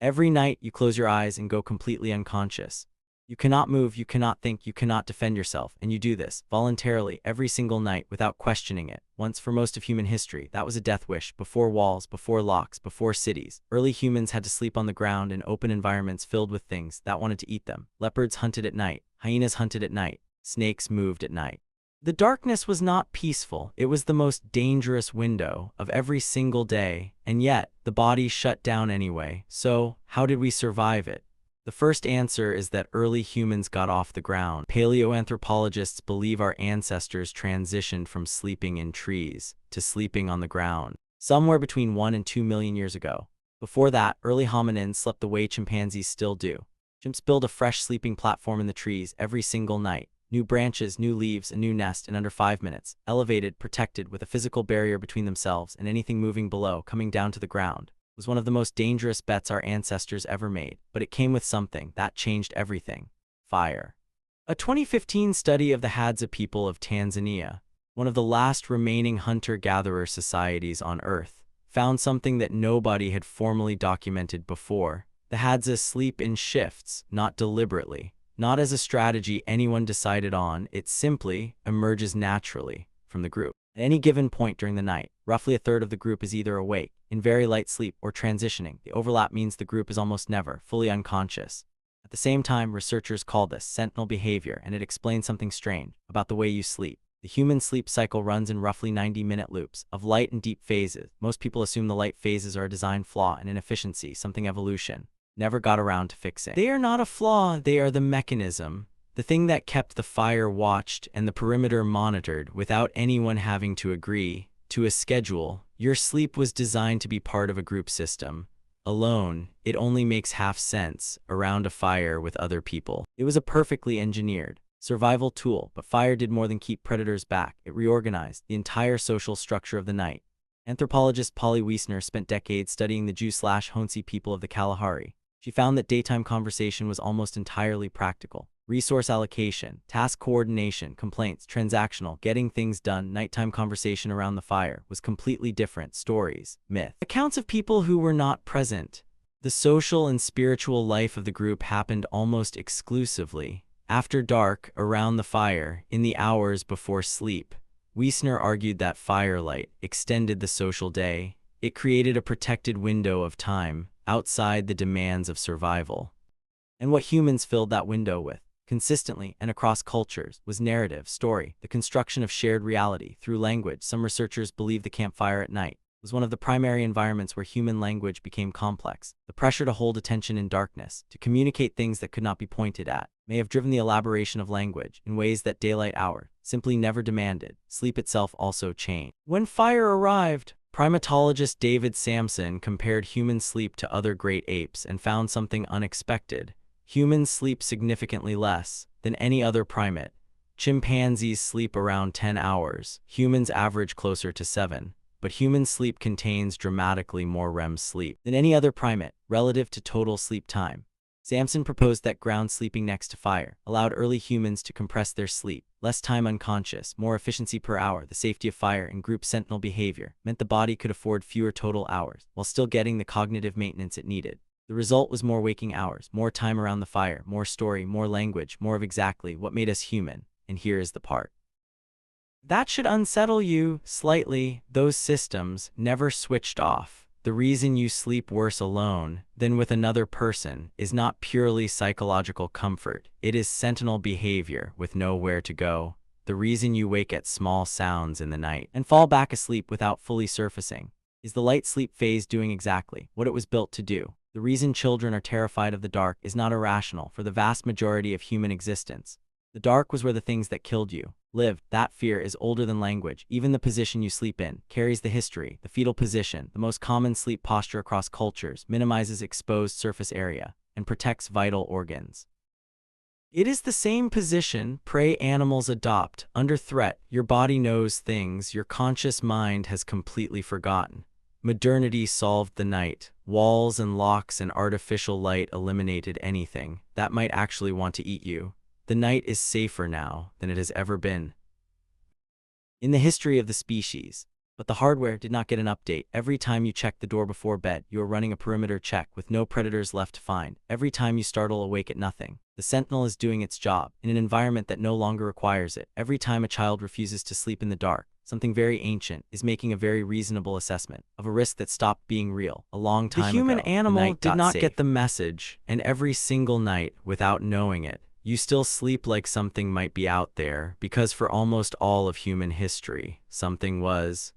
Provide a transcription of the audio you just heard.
Every night, you close your eyes and go completely unconscious. You cannot move, you cannot think, you cannot defend yourself, and you do this, voluntarily, every single night, without questioning it. Once, for most of human history, that was a death wish. Before walls, before locks, before cities, early humans had to sleep on the ground in open environments filled with things that wanted to eat them. Leopards hunted at night, hyenas hunted at night, snakes moved at night. The darkness was not peaceful, it was the most dangerous window of every single day, and yet, the body shut down anyway. So, how did we survive it? The first answer is that early humans got off the ground. Paleoanthropologists believe our ancestors transitioned from sleeping in trees to sleeping on the ground, somewhere between 1 and 2 million years ago. Before that, early hominins slept the way chimpanzees still do. Chimps build a fresh sleeping platform in the trees every single night. New branches, new leaves, a new nest in under 5 minutes, elevated, protected, with a physical barrier between themselves and anything moving below, coming down to the ground. Was one of the most dangerous bets our ancestors ever made, but it came with something that changed everything: fire. A 2015 study of the Hadza people of Tanzania, one of the last remaining hunter-gatherer societies on Earth, found something that nobody had formally documented before. The Hadza sleep in shifts, not deliberately, not as a strategy anyone decided on. It simply emerges naturally from the group. At any given point during the night, roughly a third of the group is either awake, in very light sleep, or transitioning. The overlap means the group is almost never fully unconscious. At the same time, researchers call this sentinel behavior, and it explains something strange about the way you sleep. The human sleep cycle runs in roughly 90-minute loops of light and deep phases. Most people assume the light phases are a design flaw, an inefficiency, something evolution never got around to fixing. They are not a flaw, they are the mechanism. The thing that kept the fire watched and the perimeter monitored without anyone having to agree to a schedule. Your sleep was designed to be part of a group system. Alone, it only makes half sense around a fire with other people. It was a perfectly engineered survival tool, but fire did more than keep predators back. It reorganized the entire social structure of the night. Anthropologist Polly Wiessner spent decades studying the Ju/hoansi people of the Kalahari. She found that daytime conversation was almost entirely practical. Resource allocation, task coordination, complaints, transactional, getting things done. Nighttime conversation around the fire was completely different. Stories, myth, accounts of people who were not present. The social and spiritual life of the group happened almost exclusively after dark, around the fire, in the hours before sleep. Wiessner argued that firelight extended the social day. It created a protected window of time outside the demands of survival. And what humans filled that window with, consistently and across cultures, was narrative, story, the construction of shared reality through language. Some researchers believe the campfire at night was one of the primary environments where human language became complex. The pressure to hold attention in darkness, to communicate things that could not be pointed at, may have driven the elaboration of language in ways that daylight hour simply never demanded. Sleep itself also changed. When fire arrived, primatologist David Samson compared human sleep to other great apes and found something unexpected. Humans sleep significantly less than any other primate. Chimpanzees sleep around 10 hours. Humans average closer to 7. But human sleep contains dramatically more REM sleep than any other primate, relative to total sleep time. Samson proposed that ground sleeping next to fire allowed early humans to compress their sleep. Less time unconscious, more efficiency per hour. The safety of fire and group sentinel behavior meant the body could afford fewer total hours, while still getting the cognitive maintenance it needed. The result was more waking hours, more time around the fire, more story, more language, more of exactly what made us human. And here is the part that should unsettle you slightly: those systems never switched off. The reason you sleep worse alone than with another person is not purely psychological comfort. It is sentinel behavior with nowhere to go. The reason you wake at small sounds in the night and fall back asleep without fully surfacing is the light sleep phase doing exactly what it was built to do. The reason children are terrified of the dark is not irrational for the vast majority of human existence. The dark was where the things that killed you lived. That fear is older than language. Even the position you sleep in carries the history. The fetal position, the most common sleep posture across cultures, minimizes exposed surface area and protects vital organs. It is the same position prey animals adopt. Under threat, your body knows things your conscious mind has completely forgotten. Modernity solved the night. Walls and locks and artificial light eliminated anything that might actually want to eat you. The night is safer now than it has ever been. In the history of the species, But the hardware did not get an update. Every time you check the door before bed, you are running a perimeter check with no predators left to find. Every time you startle awake at nothing, the sentinel is doing its job in an environment that no longer requires it. Every time a child refuses to sleep in the dark, something very ancient is making a very reasonable assessment of a risk that stopped being real a long time ago. The human animal did not get the message, and every single night, without knowing it, you still sleep like something might be out there, because for almost all of human history, something was